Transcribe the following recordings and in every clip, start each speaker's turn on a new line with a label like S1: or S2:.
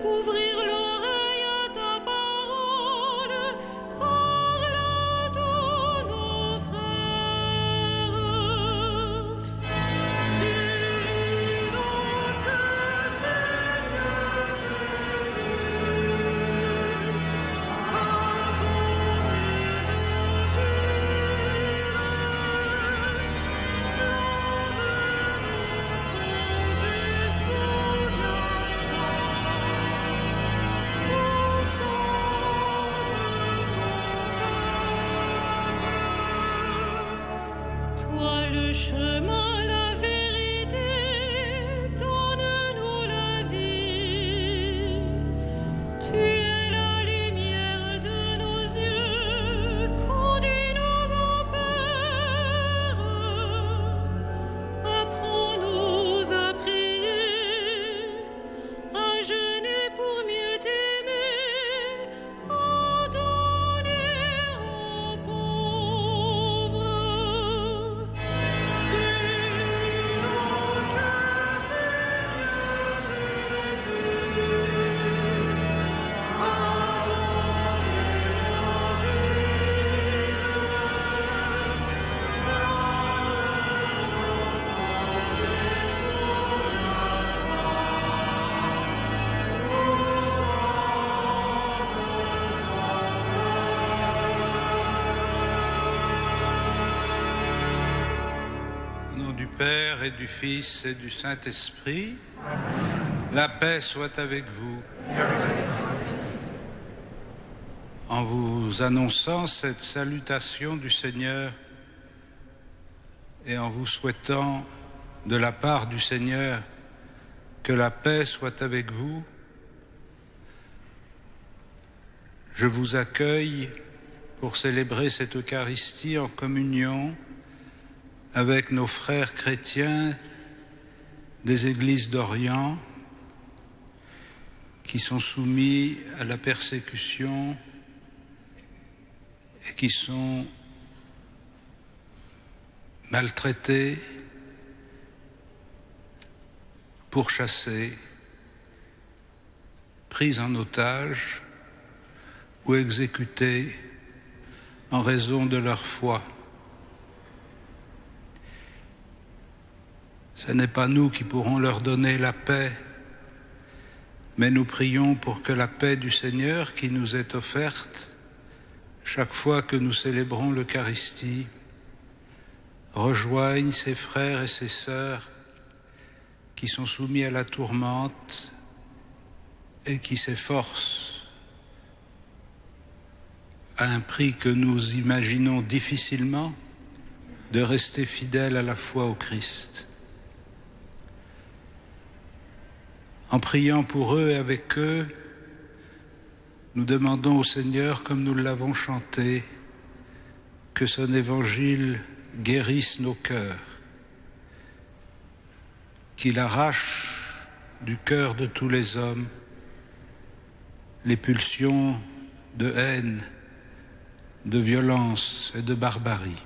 S1: ouvrir l'oreille à ta parole, parle à tous nos frères. Dis donc, Seigneur Jésus, à ton évangile, toi le chemin, la vérité, donne-nous la vie. Tu es la lumière de nos yeux, conduis-nous en Père. Apprends-nous à prier, à jeûner pour mieux t'aimer, à donner aux pauvres. Dis donc, Seigneur Jésus, à ton évangile,
S2: Au nom du Père et du Fils et du Saint-Esprit, la paix soit avec vous. En vous annonçant cette salutation du Seigneur et en vous souhaitant de la part du Seigneur que la paix soit avec vous, je vous accueille pour célébrer cette Eucharistie en communion avec nos frères chrétiens des églises d'Orient qui sont soumis à la persécution et qui sont maltraités, pourchassés, pris en otage ou exécutés en raison de leur foi. Ce n'est pas nous qui pourrons leur donner la paix, mais nous prions pour que la paix du Seigneur qui nous est offerte chaque fois que nous célébrons l'Eucharistie rejoigne ses frères et ses sœurs qui sont soumis à la tourmente et qui s'efforcent à un prix que nous imaginons difficilement de rester fidèles à la foi au Christ. En priant pour eux et avec eux, nous demandons au Seigneur, comme nous l'avons chanté, que son évangile guérisse nos cœurs, qu'il arrache du cœur de tous les hommes les pulsions de haine, de violence et de barbarie.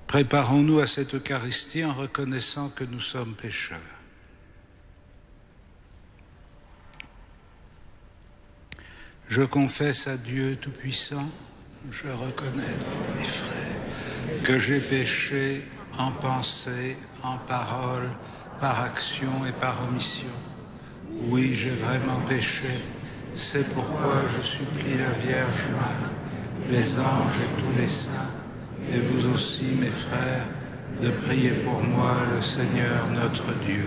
S2: Préparons-nous à cette Eucharistie en reconnaissant que nous sommes pécheurs. Je confesse à Dieu Tout-Puissant, je reconnais devant mes frères que j'ai péché en pensée, en parole, par action et par omission. Oui, j'ai vraiment péché. C'est pourquoi je supplie la Vierge Marie, les anges et tous les saints, et vous aussi, mes frères, de prier pour moi, le Seigneur notre Dieu,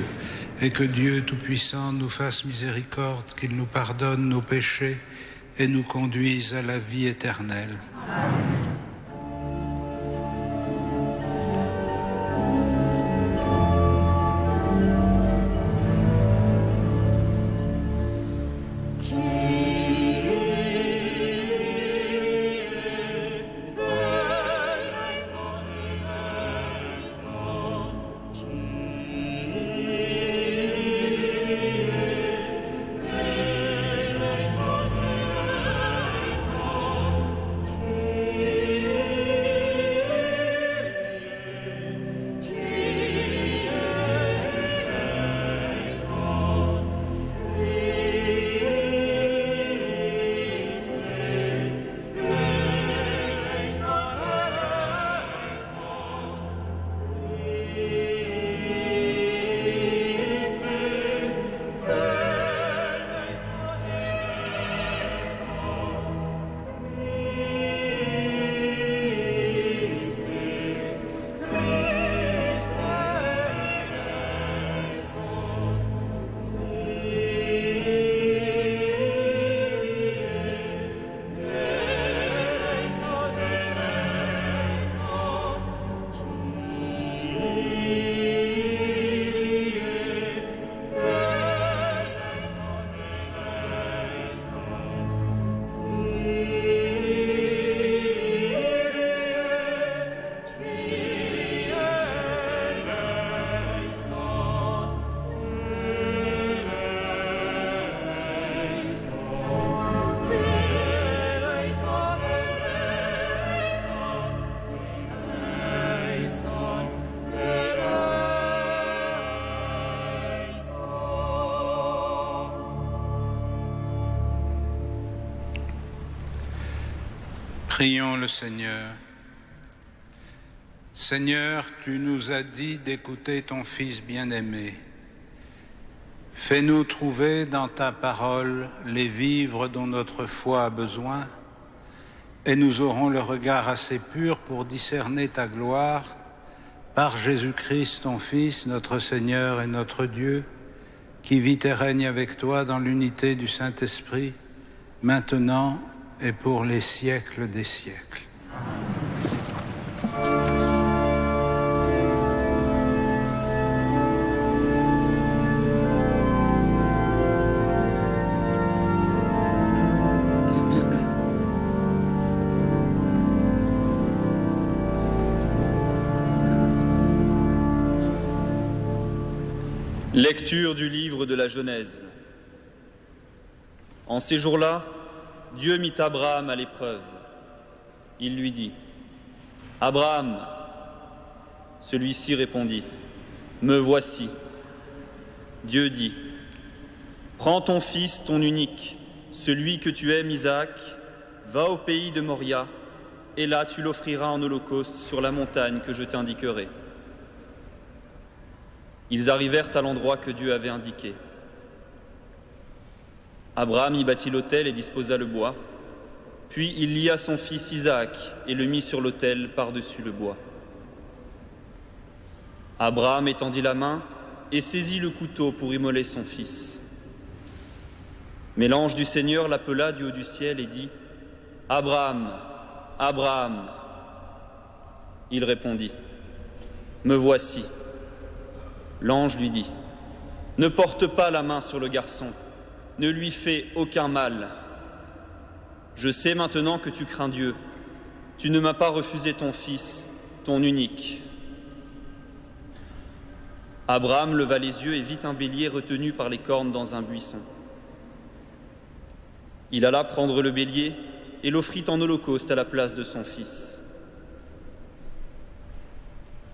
S2: et que Dieu Tout-Puissant nous fasse miséricorde, qu'il nous pardonne nos péchés et nous conduise à la vie éternelle. Amen. Prions le Seigneur. Seigneur, tu nous as dit d'écouter ton Fils bien-aimé. Fais-nous trouver dans ta parole les vivres dont notre foi a besoin, et nous aurons le regard assez pur pour discerner ta gloire par Jésus-Christ, ton Fils, notre Seigneur et notre Dieu, qui vit et règne avec toi dans l'unité du Saint-Esprit, maintenant et pour les siècles des siècles.
S3: Lecture du livre de la Genèse. En ces jours-là, Dieu mit Abraham à l'épreuve. Il lui dit : « Abraham !» Celui-ci répondit : « Me voici. » Dieu dit : « Prends ton fils, ton unique, celui que tu aimes, Isaac, va au pays de Moria, et là tu l'offriras en holocauste sur la montagne que je t'indiquerai. » Ils arrivèrent à l'endroit que Dieu avait indiqué. Abraham y bâtit l'autel et disposa le bois. Puis il lia son fils Isaac et le mit sur l'autel par-dessus le bois. Abraham étendit la main et saisit le couteau pour immoler son fils. Mais l'ange du Seigneur l'appela du haut du ciel et dit : « Abraham, Abraham !» Il répondit : « Me voici. » L'ange lui dit : « Ne porte pas la main sur le garçon, ne lui fais aucun mal. Je sais maintenant que tu crains Dieu. Tu ne m'as pas refusé ton fils, ton unique. » Abraham leva les yeux et vit un bélier retenu par les cornes dans un buisson. Il alla prendre le bélier et l'offrit en holocauste à la place de son fils.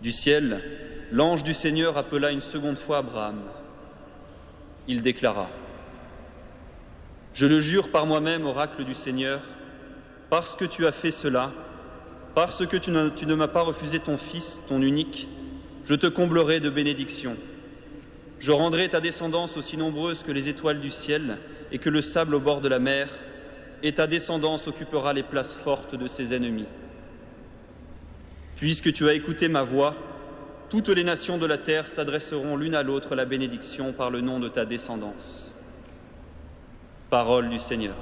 S3: Du ciel, l'ange du Seigneur appela une seconde fois Abraham. Il déclara : « Je le jure par moi-même, oracle du Seigneur, parce que tu as fait cela, parce que tu ne m'as pas refusé ton fils, ton unique, je te comblerai de bénédictions. Je rendrai ta descendance aussi nombreuse que les étoiles du ciel et que le sable au bord de la mer, et ta descendance occupera les places fortes de ses ennemis. Puisque tu as écouté ma voix, toutes les nations de la terre s'adresseront l'une à l'autre la bénédiction par le nom de ta descendance. » Parole du Seigneur.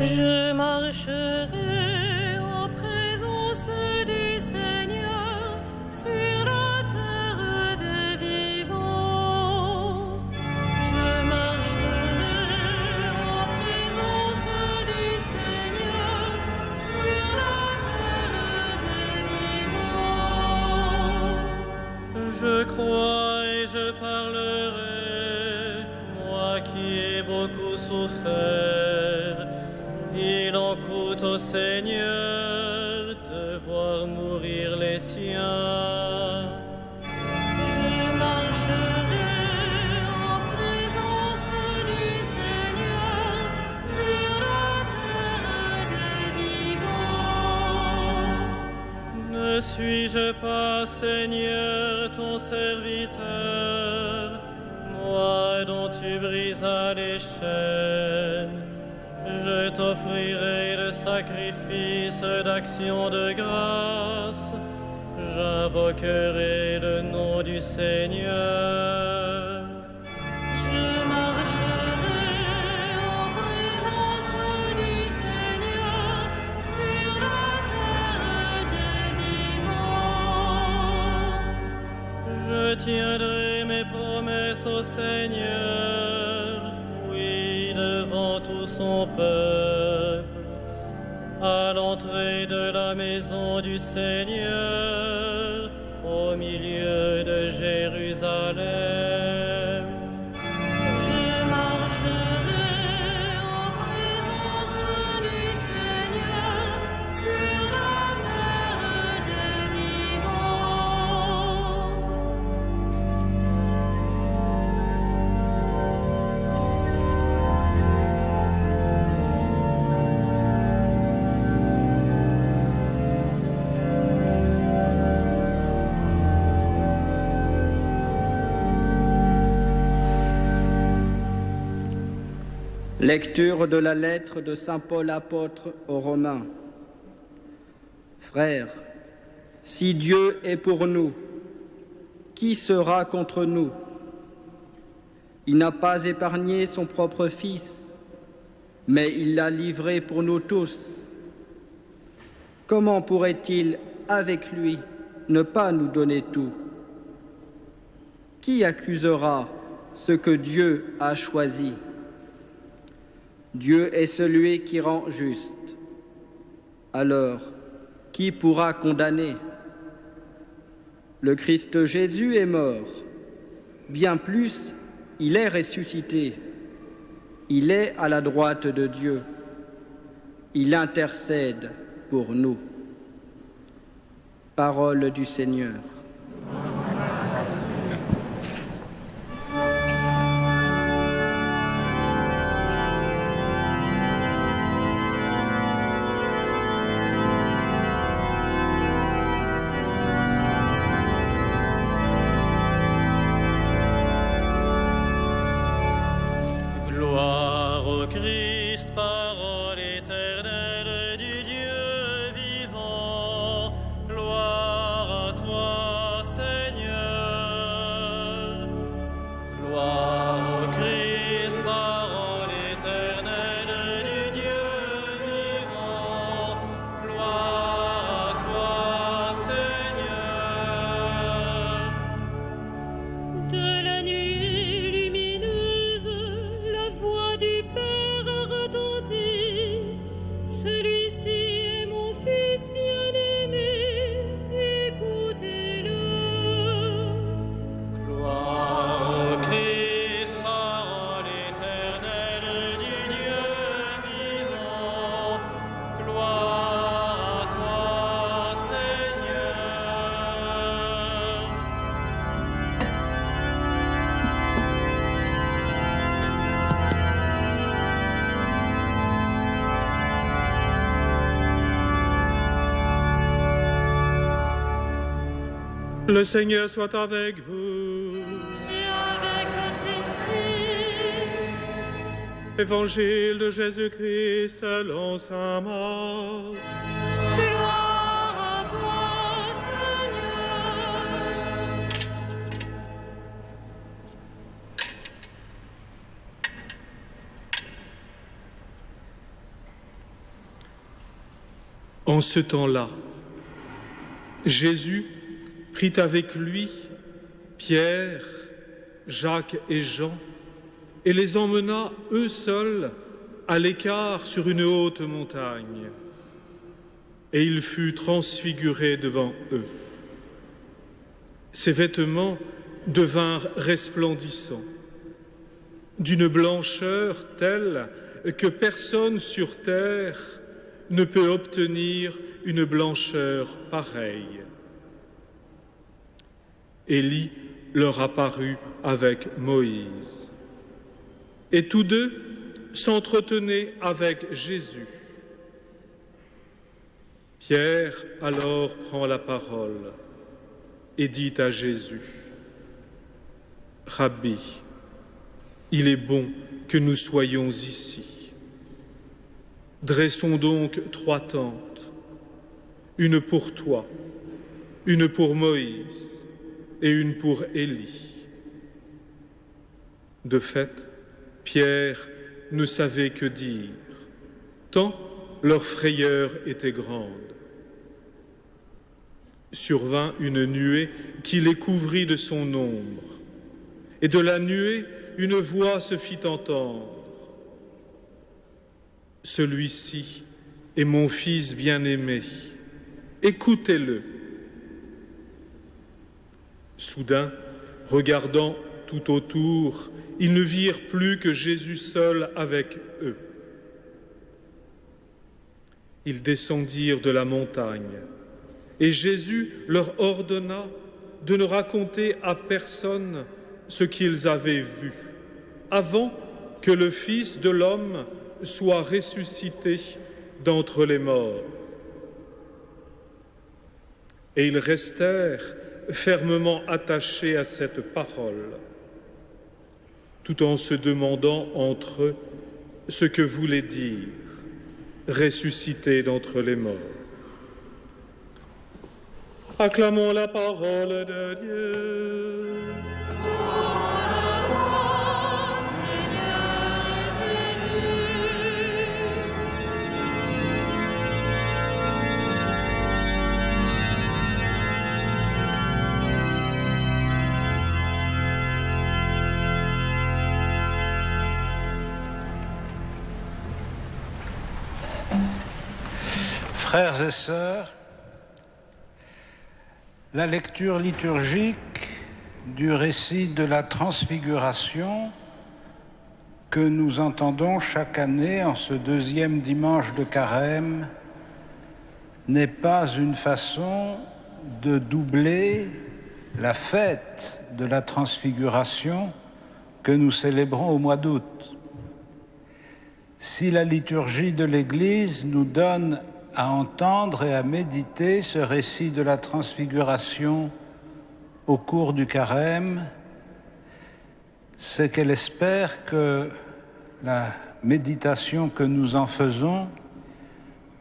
S1: Je marcherai en présence du Seigneur sur la terre des vivants. Je marcherai en présence du Seigneur sur la terre des vivants. Je crois et je parlerai, moi qui ai beaucoup souffert. Il en coûte au Seigneur de voir mourir les siens. Je marcherai en présence du Seigneur sur la terre des vivants. Ne suis-je pas, Seigneur, ton serviteur, moi dont tu brisas les chaînes? Je t'offrirai le sacrifice d'action de grâce. J'invoquerai le nom du Seigneur. Je marcherai en présence du Seigneur sur la terre des vivants. Je tiendrai mes promesses au Seigneur, oui, devant tout son peuple, à l'entrée de la maison du Seigneur, au milieu de Jérusalem.
S4: Lecture de la lettre de saint Paul apôtre aux Romains. Frères, si Dieu est pour nous, qui sera contre nous? Il n'a pas épargné son propre Fils, mais il l'a livré pour nous tous. Comment pourrait-il, avec lui, ne pas nous donner tout? Qui accusera ce que Dieu a choisi? Dieu est celui qui rend juste. Alors, qui pourra condamner? Le Christ Jésus est mort. Bien plus, il est ressuscité. Il est à la droite de Dieu. Il intercède pour nous. Parole du Seigneur.
S5: Le Seigneur soit avec vous.
S6: Et avec votre esprit.
S5: Évangile de Jésus-Christ selon saint Marc.
S6: Gloire à toi, Seigneur.
S5: En ce temps-là, Jésus prit avec lui Pierre, Jacques et Jean et les emmena eux seuls à l'écart sur une haute montagne. Et il fut transfiguré devant eux. Ses vêtements devinrent resplendissants, d'une blancheur telle que personne sur terre ne peut obtenir une blancheur pareille. Élie leur apparut avec Moïse. Et tous deux s'entretenaient avec Jésus. Pierre alors prend la parole et dit à Jésus: « Rabbi, il est bon que nous soyons ici. Dressons donc 3 tentes, une pour toi, une pour Moïse, et une pour Élie. » De fait, Pierre ne savait que dire, tant leur frayeur était grande. Survint une nuée qui les couvrit de son ombre, et de la nuée, une voix se fit entendre. « Celui-ci est mon Fils bien-aimé, écoutez-le. » Soudain, regardant tout autour, ils ne virent plus que Jésus seul avec eux. Ils descendirent de la montagne, et Jésus leur ordonna de ne raconter à personne ce qu'ils avaient vu, avant que le Fils de l'homme soit ressuscité d'entre les morts. Et ils restèrent fermement attachés à cette parole, tout en se demandant entre eux ce que voulait dire ressuscité d'entre les morts. Acclamons la parole de Dieu.
S2: Frères et sœurs, la lecture liturgique du récit de la Transfiguration que nous entendons chaque année en ce deuxième dimanche de Carême n'est pas une façon de doubler la fête de la Transfiguration que nous célébrons au mois d'août. Si la liturgie de l'Église nous donne à entendre et à méditer ce récit de la Transfiguration au cours du Carême, c'est qu'elle espère que la méditation que nous en faisons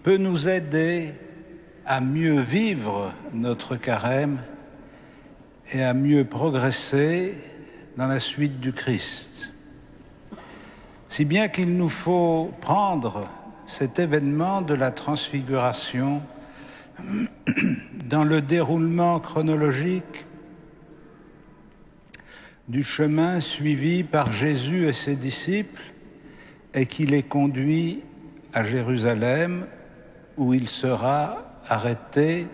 S2: peut nous aider à mieux vivre notre Carême et à mieux progresser dans la suite du Christ. Si bien qu'il nous faut prendre cet événement de la Transfiguration dans le déroulement chronologique du chemin suivi par Jésus et ses disciples et qui les conduit à Jérusalem où il sera arrêté,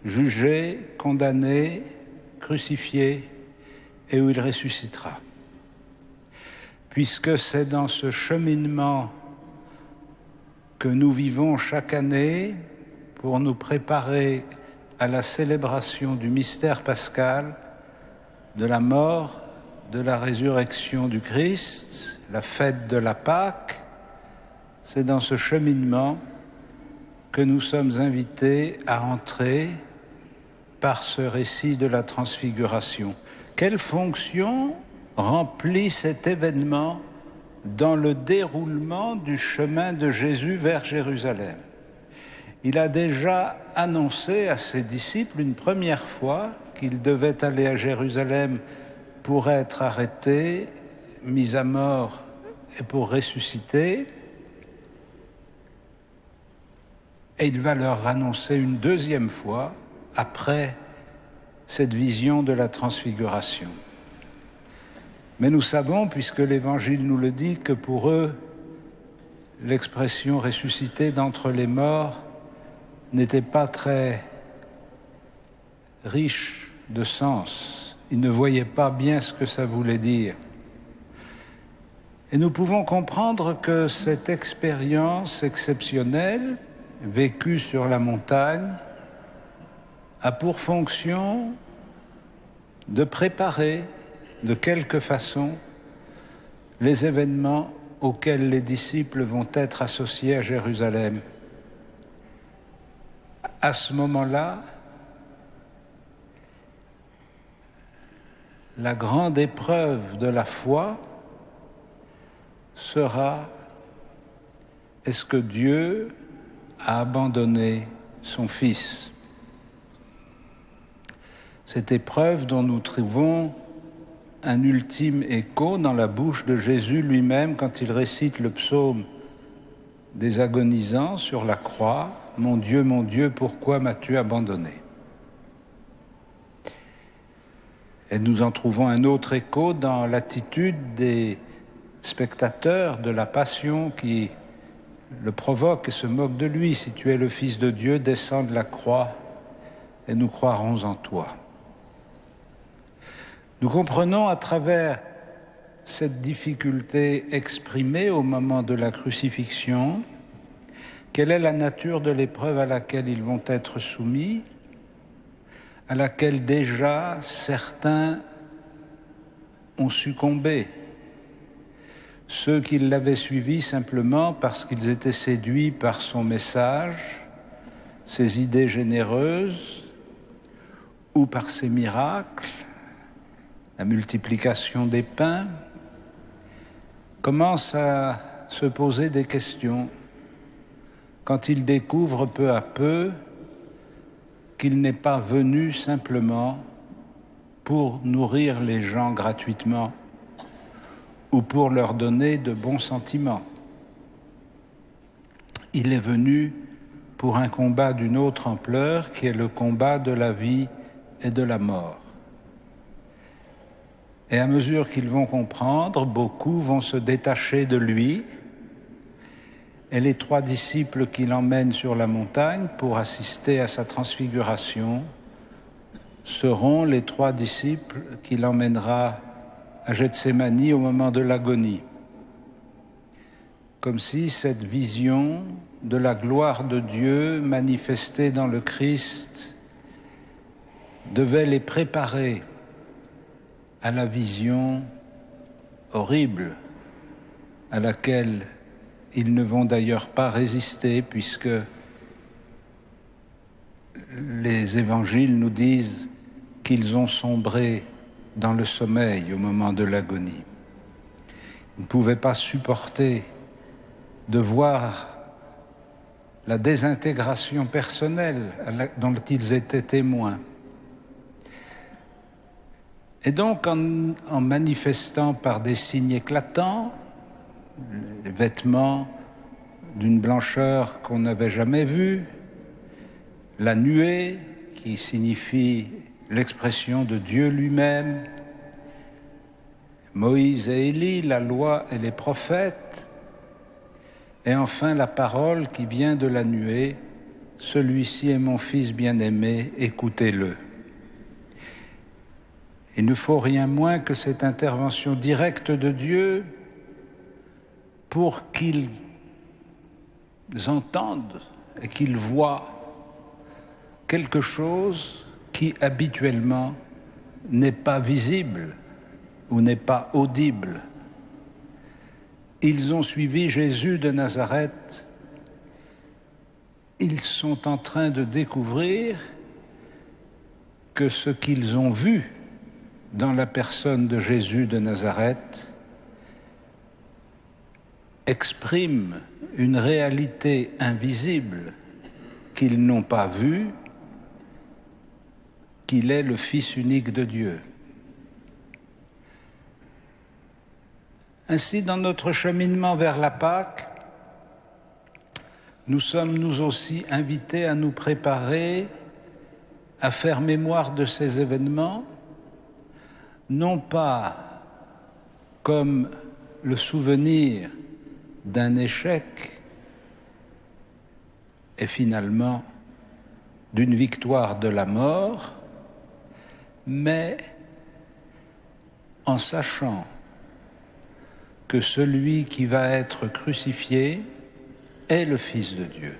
S2: jugé, condamné, crucifié et où il ressuscitera. Puisque c'est dans ce cheminement que nous vivons chaque année pour nous préparer à la célébration du mystère pascal, de la mort, de la résurrection du Christ, la fête de la Pâque. C'est dans ce cheminement que nous sommes invités à entrer par ce récit de la Transfiguration. Quelle fonction remplit cet événement dans le déroulement du chemin de Jésus vers Jérusalem? Il a déjà annoncé à ses disciples une première fois qu'il devait aller à Jérusalem pour être arrêté, mis à mort et pour ressusciter. Et il va leur annoncer une deuxième fois après cette vision de la Transfiguration. Mais nous savons, puisque l'Évangile nous le dit, que pour eux, l'expression ressuscité d'entre les morts n'était pas très riche de sens. Ils ne voyaient pas bien ce que ça voulait dire. Et nous pouvons comprendre que cette expérience exceptionnelle, vécue sur la montagne, a pour fonction de préparer de quelque façon les événements auxquels les disciples vont être associés à Jérusalem. À ce moment-là, la grande épreuve de la foi sera: est-ce que Dieu a abandonné son Fils? Cette épreuve dont nous trouvons un ultime écho dans la bouche de Jésus lui-même quand il récite le psaume des agonisants sur la croix: « Mon Dieu, pourquoi m'as-tu abandonné ?» Et nous en trouvons un autre écho dans l'attitude des spectateurs de la Passion qui le provoquent et se moquent de lui. « Si tu es le Fils de Dieu, descends de la croix et nous croirons en toi. » Nous comprenons à travers cette difficulté exprimée au moment de la crucifixion quelle est la nature de l'épreuve à laquelle ils vont être soumis, à laquelle déjà certains ont succombé. Ceux qui l'avaient suivi simplement parce qu'ils étaient séduits par son message, ses idées généreuses, ou par ses miracles, la multiplication des pains, commencent à se poser des questions quand il découvre peu à peu qu'il n'est pas venu simplement pour nourrir les gens gratuitement ou pour leur donner de bons sentiments. Il est venu pour un combat d'une autre ampleur qui est le combat de la vie et de la mort. Et à mesure qu'ils vont comprendre, beaucoup vont se détacher de lui, et les 3 disciples qui l'emmènent sur la montagne pour assister à sa transfiguration seront les 3 disciples qui l'emmènera à Gethsémani au moment de l'agonie. Comme si cette vision de la gloire de Dieu manifestée dans le Christ devait les préparer à la vision horrible à laquelle ils ne vont d'ailleurs pas résister, puisque les évangiles nous disent qu'ils ont sombré dans le sommeil au moment de l'agonie. Ils ne pouvaient pas supporter de voir la désintégration personnelle dont ils étaient témoins. Et donc, en manifestant par des signes éclatants, les vêtements d'une blancheur qu'on n'avait jamais vue, la nuée qui signifie l'expression de Dieu lui-même, Moïse et Élie, la loi et les prophètes, et enfin la parole qui vient de la nuée, celui-ci est mon fils bien-aimé, écoutez-le. Il ne faut rien moins que cette intervention directe de Dieu pour qu'ils entendent et qu'ils voient quelque chose qui habituellement n'est pas visible ou n'est pas audible. Ils ont suivi Jésus de Nazareth. Ils sont en train de découvrir que ce qu'ils ont vu dans la personne de Jésus de Nazareth exprime une réalité invisible qu'ils n'ont pas vue, qu'il est le Fils unique de Dieu. Ainsi, dans notre cheminement vers la Pâque, nous sommes nous aussi invités à nous préparer à faire mémoire de ces événements, non pas comme le souvenir d'un échec et finalement d'une victoire de la mort, mais en sachant que celui qui va être crucifié est le Fils de Dieu.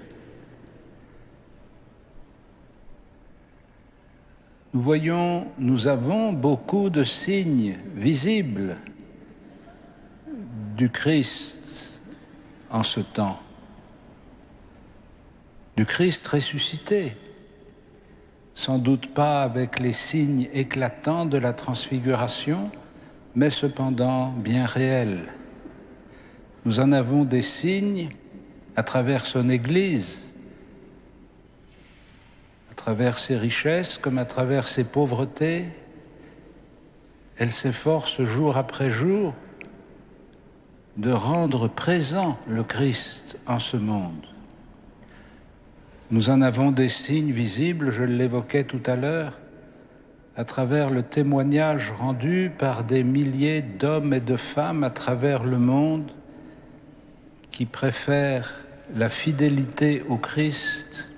S2: Nous avons beaucoup de signes visibles du Christ en ce temps, du Christ ressuscité, sans doute pas avec les signes éclatants de la transfiguration, mais cependant bien réels. Nous en avons des signes à travers son Église, à travers ses richesses comme à travers ses pauvretés. Elle s'efforce jour après jour de rendre présent le Christ en ce monde. Nous en avons des signes visibles, je l'évoquais tout à l'heure, à travers le témoignage rendu par des milliers d'hommes et de femmes à travers le monde qui préfèrent la fidélité au Christ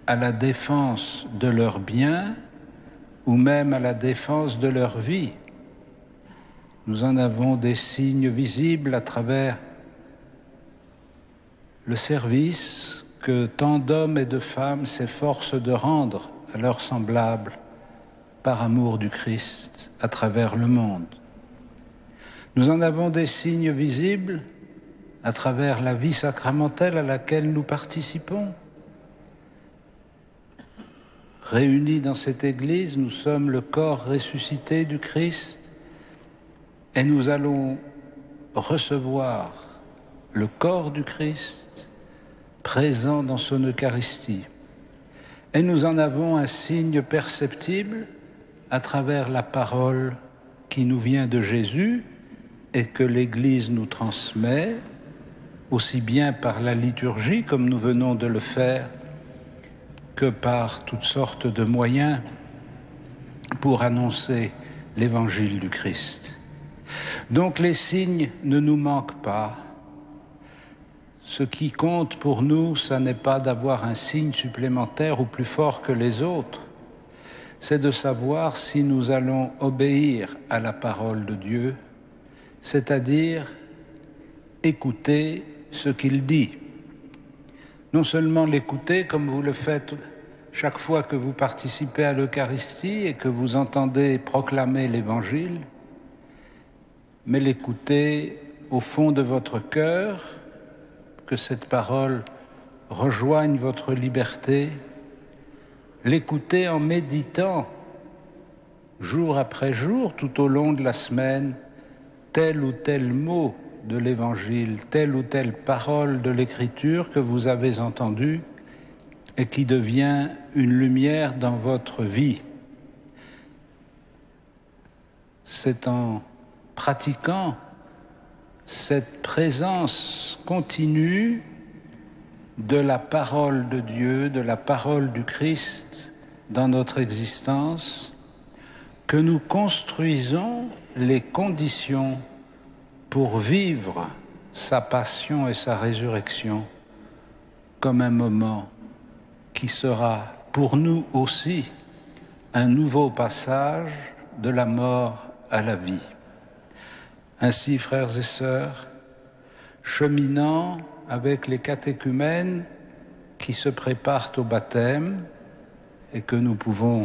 S2: à la défense de leurs biens ou même à la défense de leur vie. Nous en avons des signes visibles à travers le service que tant d'hommes et de femmes s'efforcent de rendre à leurs semblables par amour du Christ à travers le monde. Nous en avons des signes visibles à travers la vie sacramentelle à laquelle nous participons. Réunis dans cette Église, nous sommes le corps ressuscité du Christ et nous allons recevoir le corps du Christ, présent dans son Eucharistie. Et nous en avons un signe perceptible à travers la parole qui nous vient de Jésus et que l'Église nous transmet, aussi bien par la liturgie, comme nous venons de le faire, que par toutes sortes de moyens pour annoncer l'évangile du Christ. Donc les signes ne nous manquent pas. Ce qui compte pour nous, ça n'est pas d'avoir un signe supplémentaire ou plus fort que les autres, c'est de savoir si nous allons obéir à la parole de Dieu, c'est-à-dire écouter ce qu'il dit. Non seulement l'écouter comme vous le faites chaque fois que vous participez à l'Eucharistie et que vous entendez proclamer l'Évangile, mais l'écouter au fond de votre cœur, que cette parole rejoigne votre liberté, l'écouter en méditant jour après jour, tout au long de la semaine, tel ou tel mot de l'Évangile, telle ou telle parole de l'Écriture que vous avez entendue et qui devient une lumière dans votre vie. C'est en pratiquant cette présence continue de la parole de Dieu, de la parole du Christ dans notre existence, que nous construisons les conditions pour vivre sa passion et sa résurrection comme un moment qui sera pour nous aussi un nouveau passage de la mort à la vie. Ainsi, frères et sœurs, cheminant avec les catéchumènes qui se préparent au baptême et que nous pouvons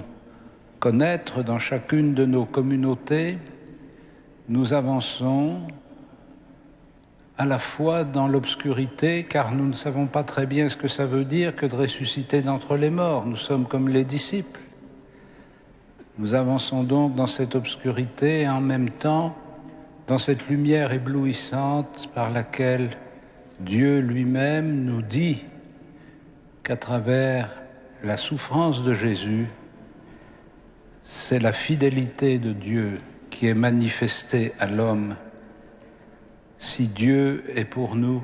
S2: connaître dans chacune de nos communautés, nous avançons à la fois dans l'obscurité, car nous ne savons pas très bien ce que ça veut dire que de ressusciter d'entre les morts. Nous sommes comme les disciples. Nous avançons donc dans cette obscurité et en même temps dans cette lumière éblouissante par laquelle Dieu lui-même nous dit qu'à travers la souffrance de Jésus, c'est la fidélité de Dieu qui est manifestée à l'homme. Si Dieu est pour nous,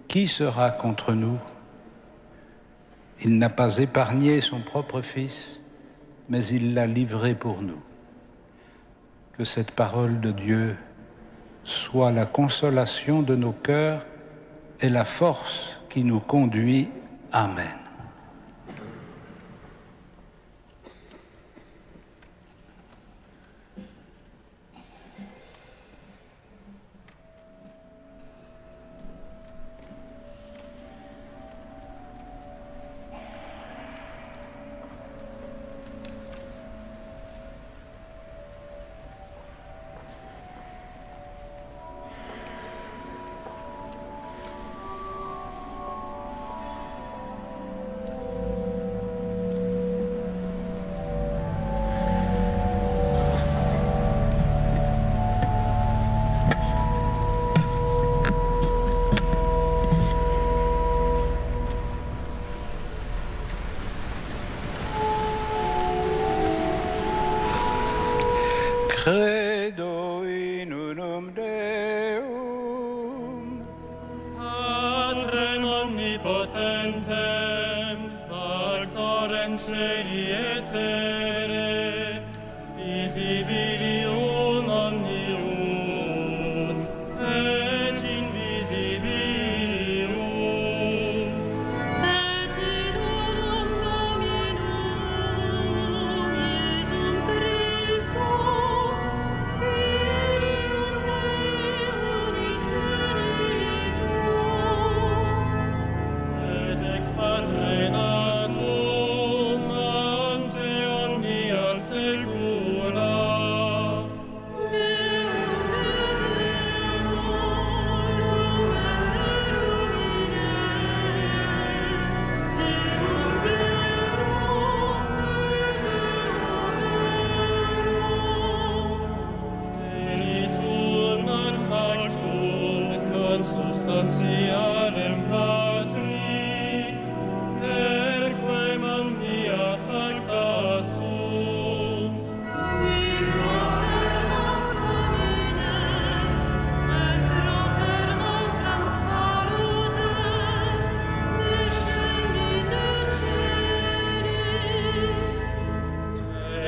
S2: qui sera contre nous? Il n'a pas épargné son propre Fils, mais il l'a livré pour nous. Que cette parole de Dieu soit la consolation de nos cœurs et la force qui nous conduit. Amen. Credo in unum Deum,
S1: Patrem omnipotentem, factorem celi et terre, visibilium omnium, et invisibilium,
S6: Et in unum Dominum, Iesum Christum,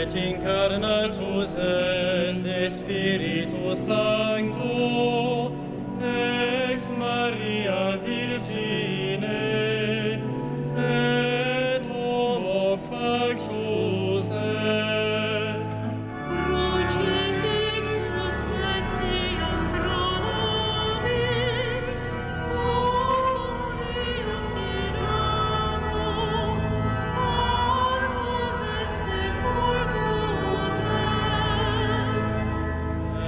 S1: et incarnatus est de Spiritus Sancto, ex Maria Virgine, et homo factus est.
S6: Crucifixus et sium pro nobis, solum sium minatum, pastus et sepultus est.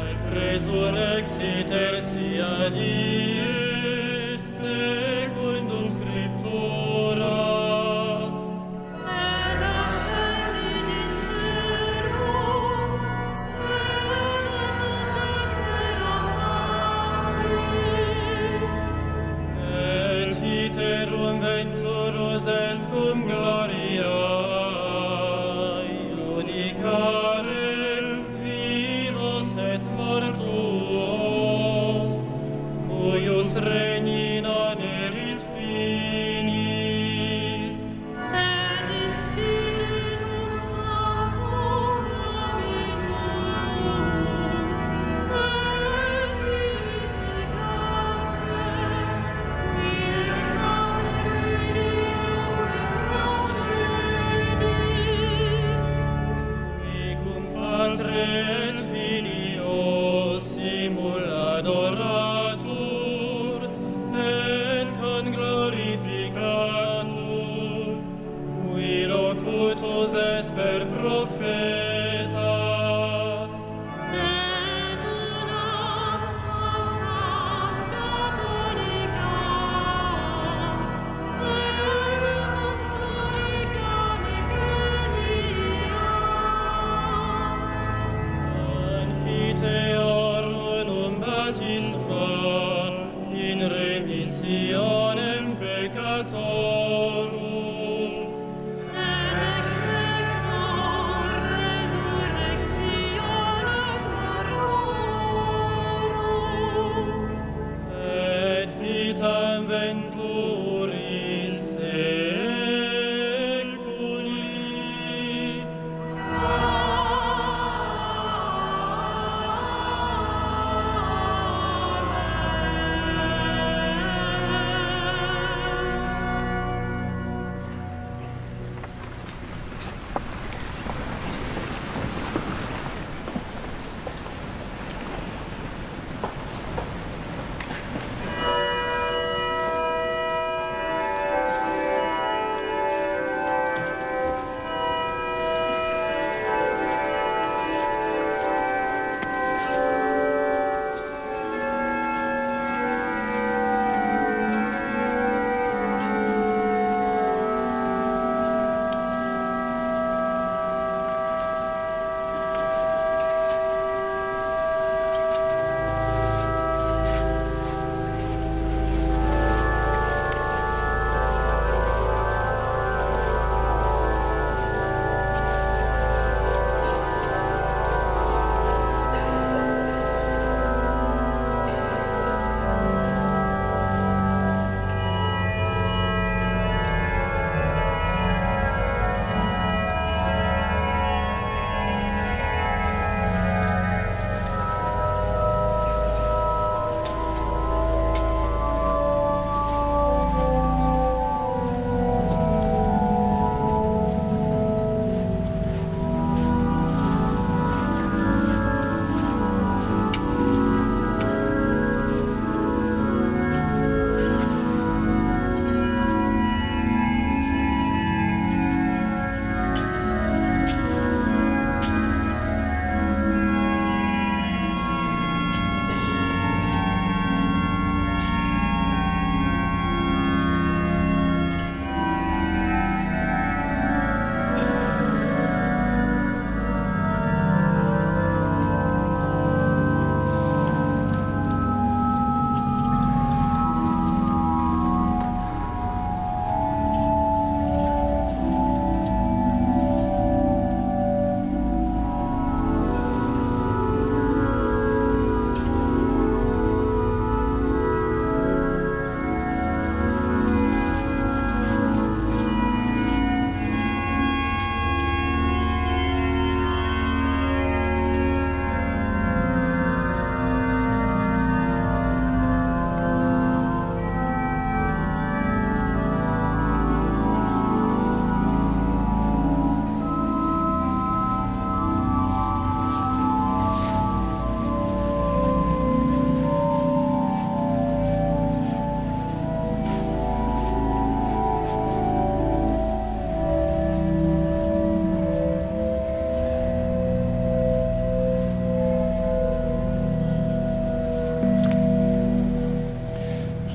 S1: Et resurrexit tertia die, secundum scripturas,
S6: Et ascendit in caelum, sedet dexteram Patris.
S1: et iterum venturus est cum gloriae, iudicare vivos et mortuos, cuius regnina ne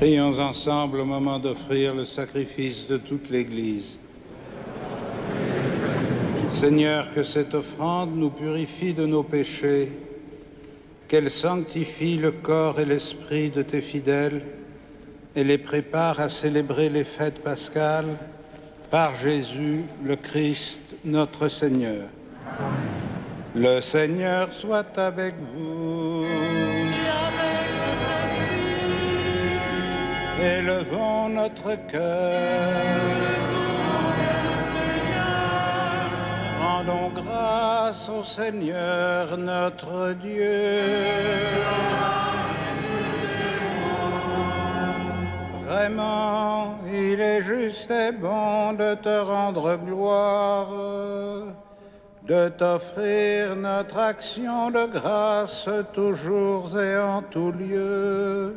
S2: Prions ensemble au moment d'offrir le sacrifice de toute l'Église. Seigneur, que cette offrande nous purifie de nos péchés, qu'elle sanctifie le corps et l'esprit de tes fidèles et les prépare à célébrer les fêtes pascales par Jésus, le Christ, notre Seigneur. Le Seigneur soit avec vous. Élevons notre cœur. Rendons grâce au Seigneur notre Dieu. Vraiment, il est juste et bon de te rendre gloire, de t'offrir notre action de grâce toujours et en tout lieu.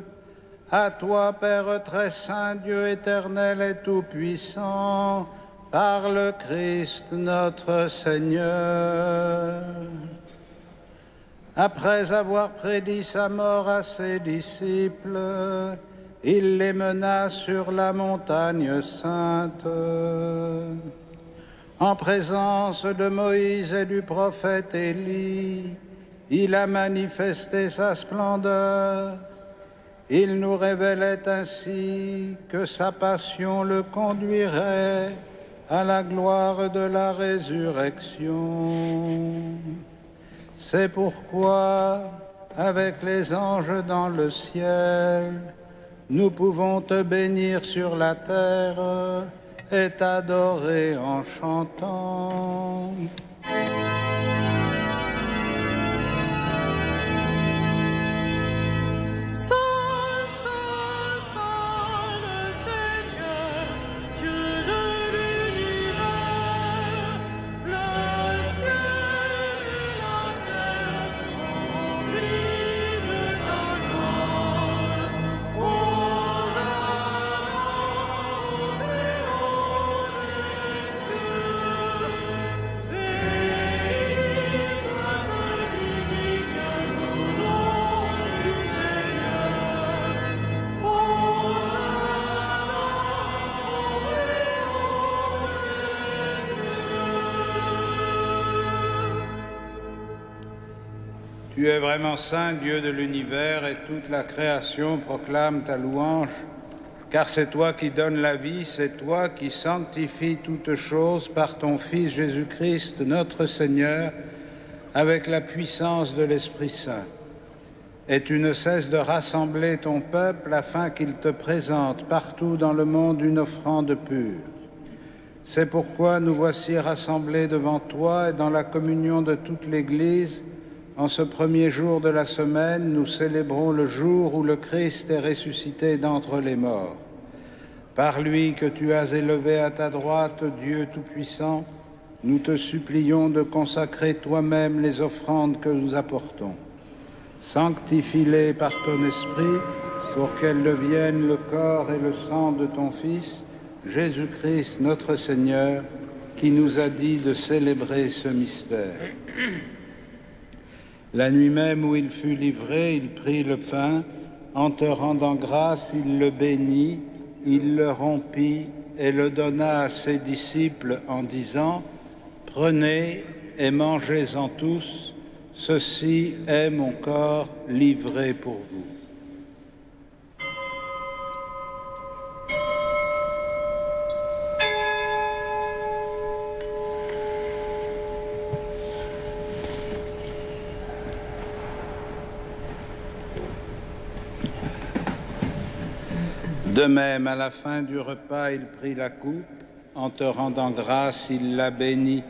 S2: À toi, Père très saint, Dieu éternel et tout-puissant, par le Christ notre Seigneur. Après avoir prédit sa mort à ses disciples, il les mena sur la montagne sainte. En présence de Moïse et du prophète Élie, il a manifesté sa splendeur. Il nous révélait ainsi que sa passion le conduirait à la gloire de la résurrection. C'est pourquoi, avec les anges dans le ciel, nous pouvons te bénir sur la terre et t'adorer en chantant. Tu es vraiment saint, Dieu de l'univers, et toute la création proclame ta louange, car c'est toi qui donnes la vie, c'est toi qui sanctifies toutes choses par ton Fils Jésus-Christ, notre Seigneur, avec la puissance de l'Esprit Saint. Et tu ne cesses de rassembler ton peuple afin qu'il te présente partout dans le monde une offrande pure. C'est pourquoi nous voici rassemblés devant toi et dans la communion de toute l'Église. En ce premier jour de la semaine, nous célébrons le jour où le Christ est ressuscité d'entre les morts. Par lui que tu as élevé à ta droite, Dieu Tout-Puissant, nous te supplions de consacrer toi-même les offrandes que nous apportons. Sanctifie-les par ton esprit pour qu'elles deviennent le corps et le sang de ton Fils, Jésus-Christ notre Seigneur, qui nous a dit de célébrer ce mystère. La nuit même où il fut livré, il prit le pain, en te rendant grâce, il le bénit, il le rompit et le donna à ses disciples en disant « Prenez et mangez-en tous, ceci est mon corps livré pour vous. » De même, à la fin du repas, il prit la coupe, en te rendant grâce, il la bénit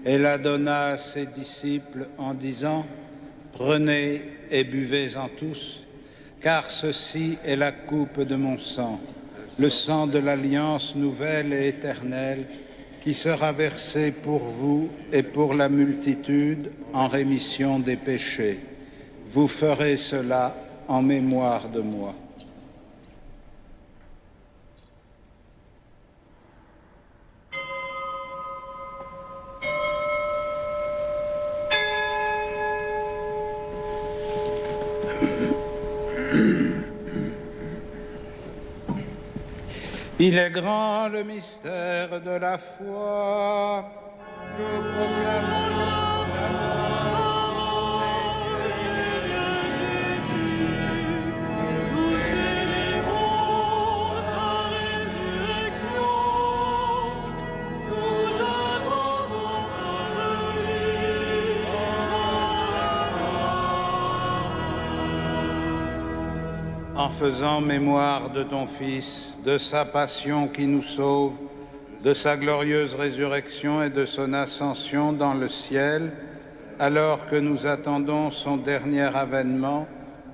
S2: et la donna à ses disciples en disant « Prenez et buvez-en tous, car ceci est la coupe de mon sang, le sang de l'alliance nouvelle et éternelle, qui sera versé pour vous et pour la multitude en rémission des péchés. Vous ferez cela en mémoire de moi. » Il est grand le mystère de la foi.
S7: Nous proclamons ta mort, Seigneur Jésus. Nous célébrons ta résurrection. Nous attendons ta venue dans la mort.
S2: En faisant mémoire de ton Fils, de sa passion qui nous sauve, de sa glorieuse résurrection et de son ascension dans le ciel, alors que nous attendons son dernier avènement,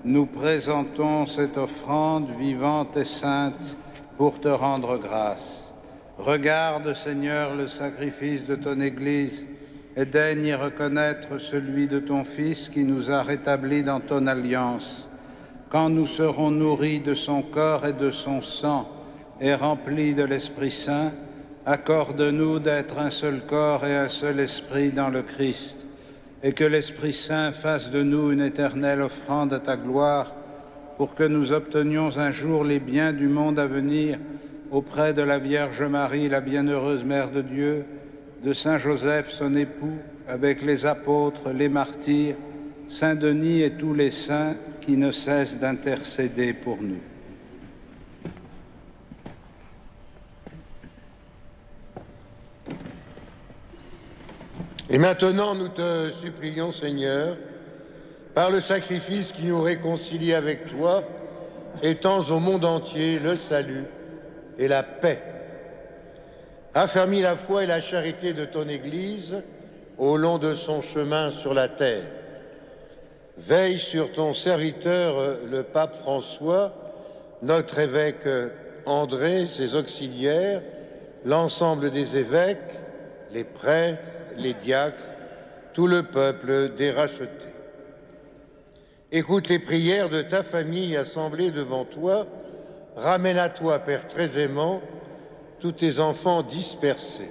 S2: nous présentons cette offrande vivante et sainte pour te rendre grâce. Regarde, Seigneur, le sacrifice de ton Église et daigne y reconnaître celui de ton Fils qui nous a rétablis dans ton alliance. Quand nous serons nourris de son corps et de son sang et remplis de l'Esprit Saint, accorde-nous d'être un seul corps et un seul esprit dans le Christ, et que l'Esprit Saint fasse de nous une éternelle offrande à ta gloire, pour que nous obtenions un jour les biens du monde à venir auprès de la Vierge Marie, la bienheureuse Mère de Dieu, de Saint Joseph, son époux, avec les apôtres, les martyrs, Saint Denis et tous les saints qui ne cessent d'intercéder pour nous.
S8: Et maintenant, nous te supplions, Seigneur, par le sacrifice qui nous réconcilie avec toi, étends au monde entier le salut et la paix. Affermis la foi et la charité de ton Église au long de son chemin sur la terre. Veille sur ton serviteur, le pape François, notre évêque André, ses auxiliaires, l'ensemble des évêques, les prêtres, les diacres, tout le peuple des rachetés. Écoute les prières de ta famille assemblée devant toi. Ramène à toi, Père très aimant, tous tes enfants dispersés.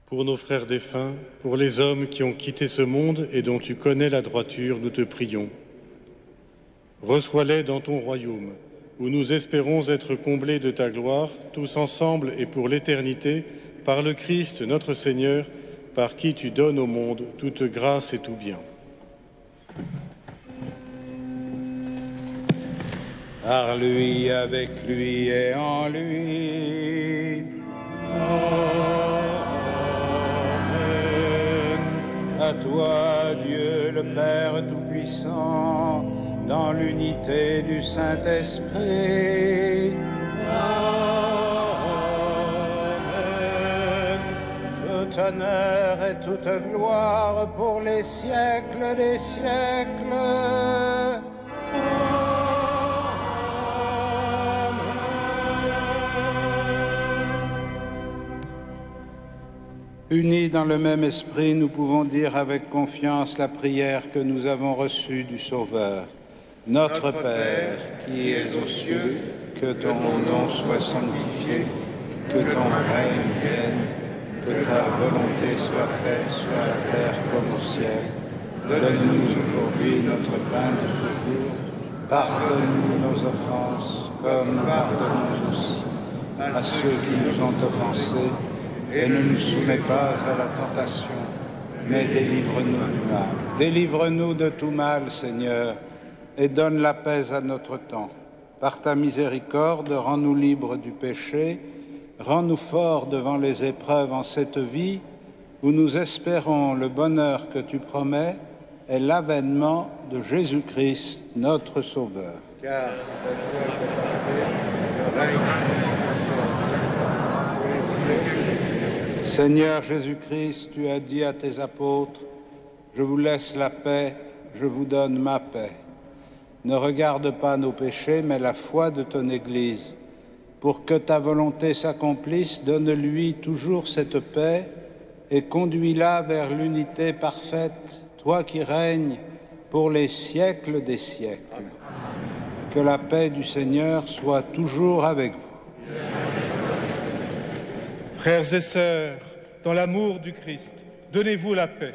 S5: Pour nos frères défunts, pour les hommes qui ont quitté ce monde et dont tu connais la droiture, nous te prions. Reçois-les dans ton royaume, où nous espérons être comblés de ta gloire, tous ensemble et pour l'éternité, par le Christ notre Seigneur, par qui tu donnes au monde toute grâce et tout bien.
S2: Par lui, avec lui et en lui. Amen. À toi, Dieu le Père Tout-Puissant, dans l'unité du Saint-Esprit. Amen. Tout honneur et toute gloire pour les siècles des siècles. Unis dans le même esprit, nous pouvons dire avec confiance la prière que nous avons reçue du Sauveur. Notre Père, qui es aux cieux, que ton nom soit sanctifié, que ton règne vienne, que ta volonté soit faite sur la terre comme au ciel. Donne-nous aujourd'hui notre pain de ce jour. Pardonne-nous nos offenses, comme nous pardonnons aussi à ceux qui nous ont offensés. Et ne nous soumets pas à la tentation, mais délivre-nous du mal. Délivre-nous de tout mal, Seigneur, et donne la paix à notre temps. Par ta miséricorde, rends-nous libres du péché, rends-nous forts devant les épreuves en cette vie, où nous espérons le bonheur que tu promets et l'avènement de Jésus-Christ, notre Sauveur.
S8: Car
S2: Seigneur Jésus-Christ, tu as dit à tes apôtres, « Je vous laisse la paix, je vous donne ma paix. » Ne regarde pas nos péchés, mais la foi de ton Église. Pour que ta volonté s'accomplisse, donne-lui toujours cette paix et conduis-la vers l'unité parfaite, toi qui règnes pour les siècles des siècles. Que la paix du Seigneur soit toujours avec vous.
S5: Frères et sœurs, dans l'amour du Christ, donnez-vous la paix.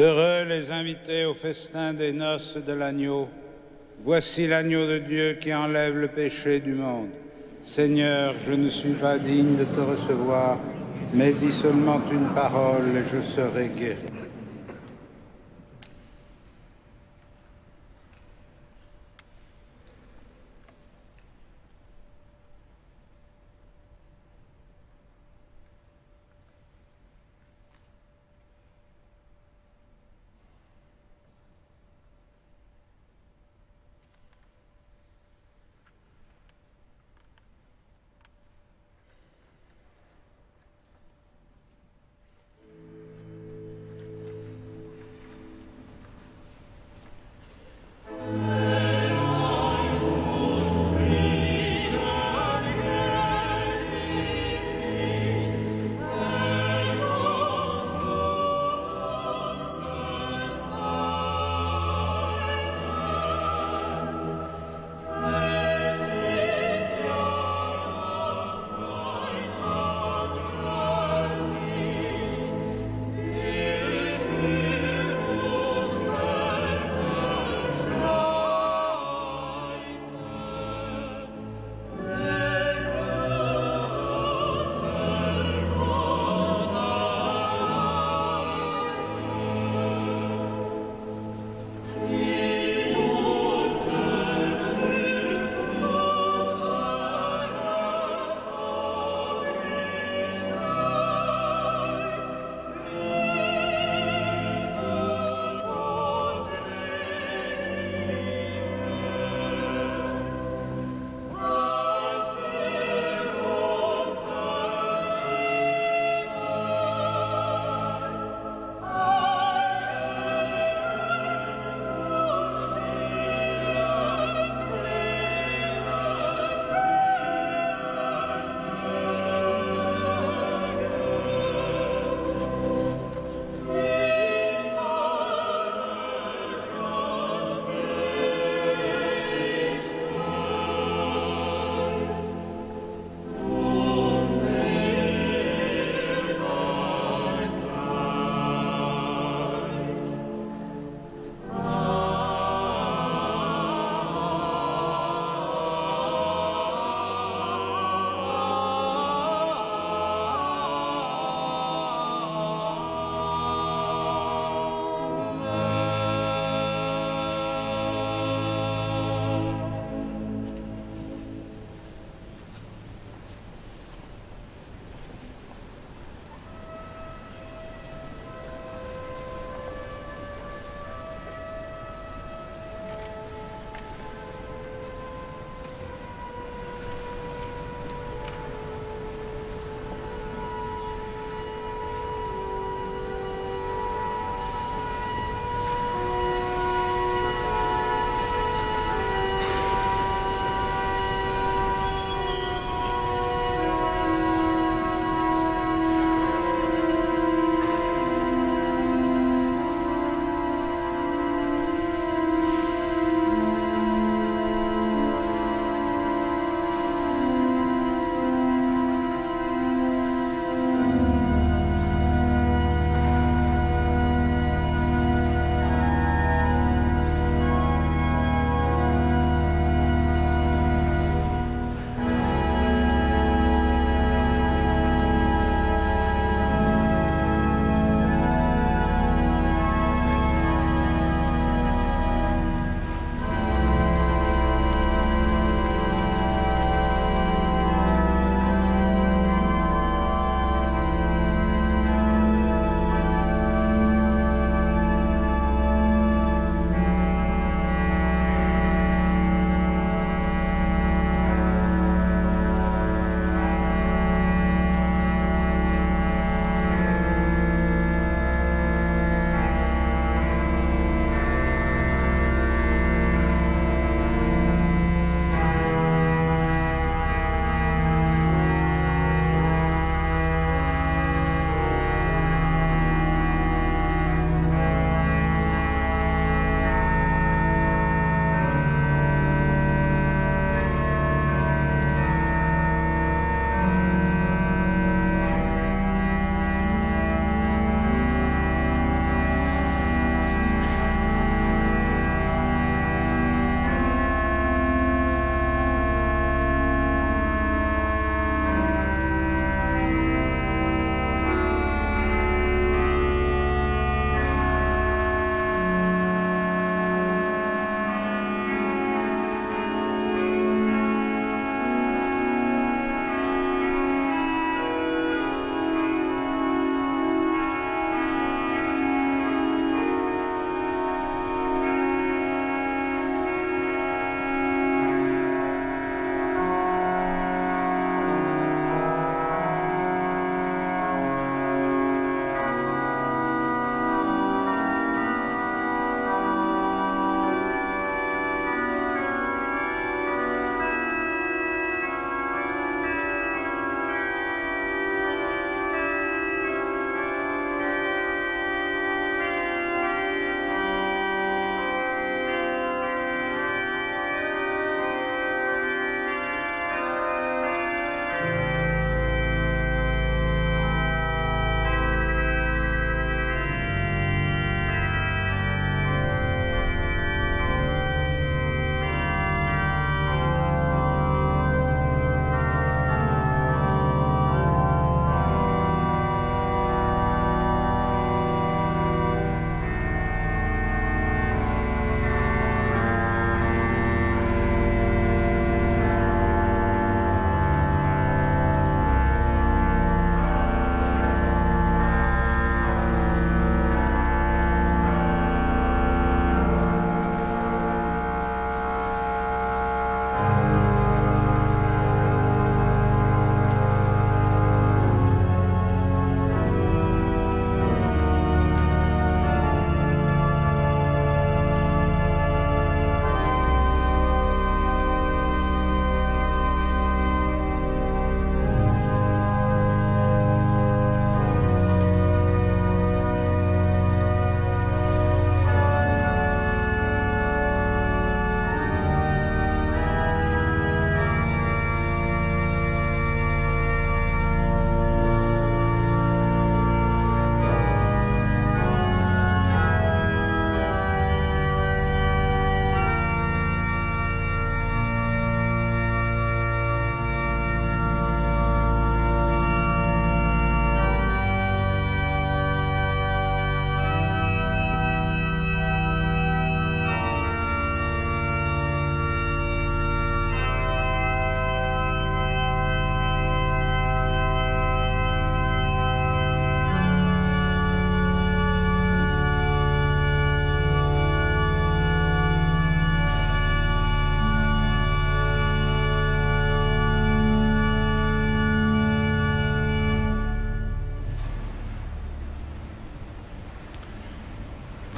S2: Heureux les invités au festin des noces de l'agneau. Voici l'agneau de Dieu qui enlève le péché du monde. Seigneur, je ne suis pas digne de te recevoir, mais dis seulement une parole et je serai guéri.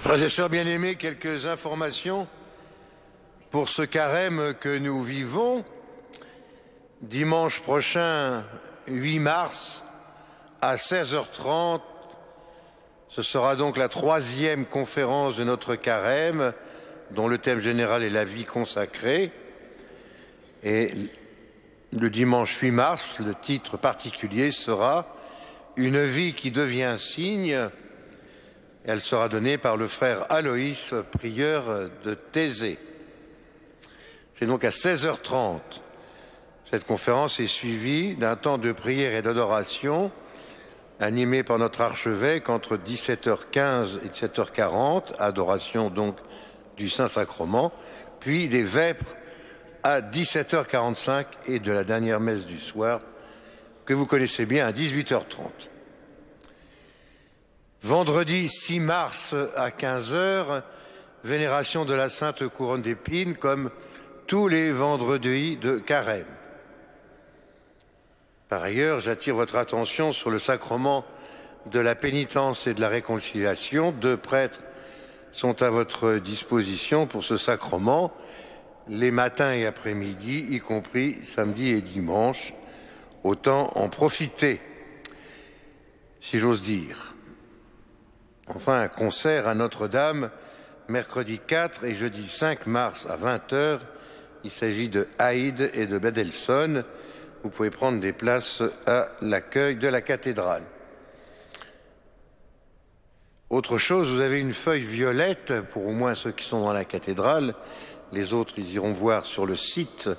S8: Frères et sœurs bien-aimés, quelques informations pour ce carême que nous vivons. Dimanche prochain, 8 mars, à 16h30, ce sera donc la 3e conférence de notre carême, dont le thème général est la vie consacrée. Et le dimanche 8 mars, le titre particulier sera « Une vie qui devient signe ». Elle sera donnée par le frère Aloïs, prieur de Thésée. C'est donc à 16h30. Cette conférence est suivie d'un temps de prière et d'adoration animé par notre archevêque entre 17h15 et 17h40, adoration donc du Saint-Sacrement, puis des vêpres à 17h45 et de la dernière messe du soir, que vous connaissez bien, à 18h30. Vendredi 6 mars à 15h, vénération de la Sainte Couronne d'Épines, comme tous les vendredis de carême. Par ailleurs, j'attire votre attention sur le sacrement de la pénitence et de la réconciliation. 2 prêtres sont à votre disposition pour ce sacrement, les matins et après-midi, y compris samedi et dimanche. Autant en profiter, si j'ose dire. Enfin, un concert à Notre-Dame, mercredi 4 et jeudi 5 mars à 20h. Il s'agit de Haïd et de Mendelssohn. Vous pouvez prendre des places à l'accueil de la cathédrale. Autre chose, vous avez une feuille violette, pour au moins ceux qui sont dans la cathédrale. Les autres, ils iront voir sur le site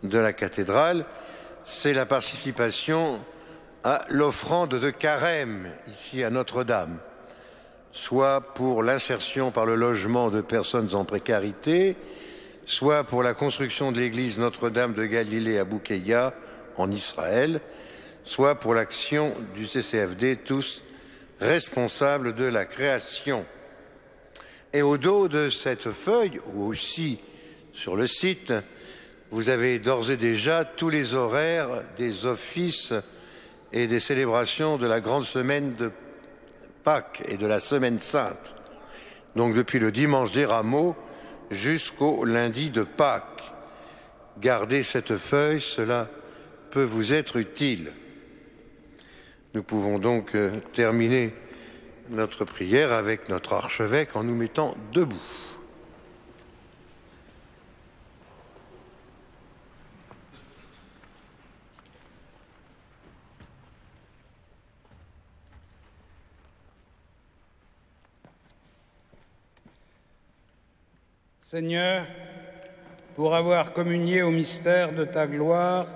S8: de la cathédrale. C'est la participation à l'offrande de carême, ici à Notre-Dame, soit pour l'insertion par le logement de personnes en précarité, soit pour la construction de l'église Notre-Dame de Galilée à Boukeïa, en Israël, soit pour l'action du CCFD, tous responsables de la création. Et au dos de cette feuille, ou aussi sur le site, vous avez d'ores et déjà tous les horaires des offices et des célébrations de la grande semaine de Pâques et de la Semaine Sainte. Donc depuis le dimanche des Rameaux jusqu'au lundi de Pâques. Gardez cette feuille, cela peut vous être utile. Nous pouvons donc terminer notre prière avec notre archevêque en nous mettant debout.
S9: Seigneur, pour avoir communié au mystère de ta gloire,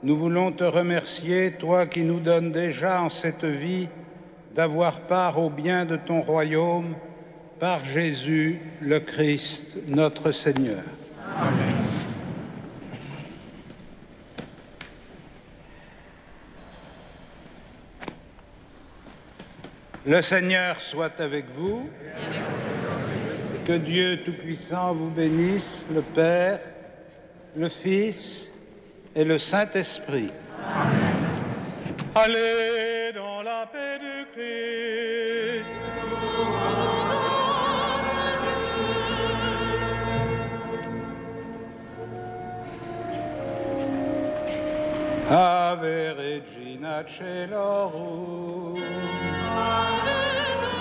S9: nous voulons te remercier, toi qui nous donnes déjà en cette vie d'avoir part au bien de ton royaume, par Jésus le Christ, notre Seigneur. Amen. Le Seigneur soit avec vous. Que Dieu Tout-Puissant vous bénisse, le Père, le Fils et le Saint-Esprit.
S1: Amen. Allez dans la paix du Christ.
S9: Ave Regina Caelorum.
S6: Ave